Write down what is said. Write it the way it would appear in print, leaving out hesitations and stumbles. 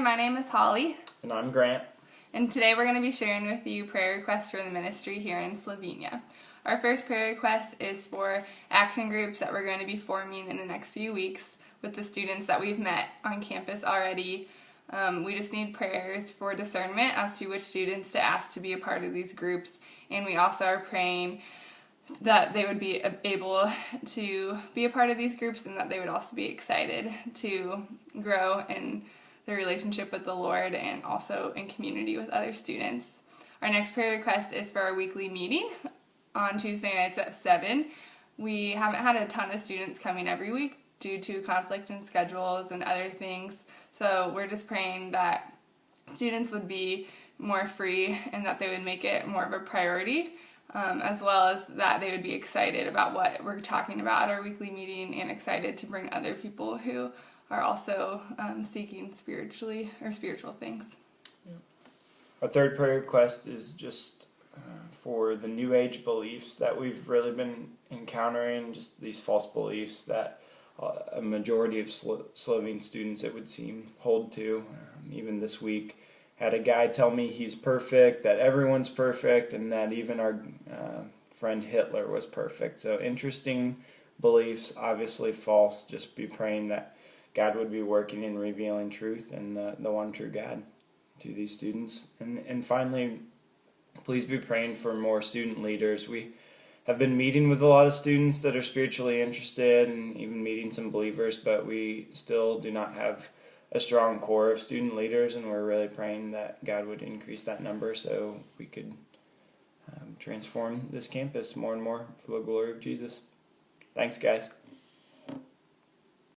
my name is Holly. And I'm Grant. And today we're going to be sharing with you prayer requests for the ministry here in Slovenia. Our first prayer request is for action groups that we're going to be forming in the next few weeks with the students that we've met on campus already. We just need prayers for discernment as to which students to ask to be a part of these groups. And we also are praying that they would be able to be a part of these groups and that they would also be excited to grow in their relationship with the Lord and also in community with other students. Our next prayer request is for our weekly meeting on Tuesday nights at 7. We haven't had a ton of students coming every week due to conflict in schedules and other things. So we're just praying that students would be more free and that they would make it more of a priority. As well as that they would be excited about what we're talking about at our weekly meeting and excited to bring other people who are also seeking spiritual things. Our third prayer request is just for the New Age beliefs that we've really been encountering, just these false beliefs that a majority of Slovene students, it would seem, hold to. Even this week, had a guy tell me he's perfect, that everyone's perfect, and that even our friend Hitler was perfect. So interesting beliefs, obviously false. Just be praying that God would be working and revealing truth and the one true God to these students. And finally, please be praying for more student leaders. We have been meeting with a lot of students that are spiritually interested and even meeting some believers, but we still do not have a strong core of student leaders, and we're really praying that God would increase that number so we could transform this campus more and more for the glory of Jesus. Thanks, guys.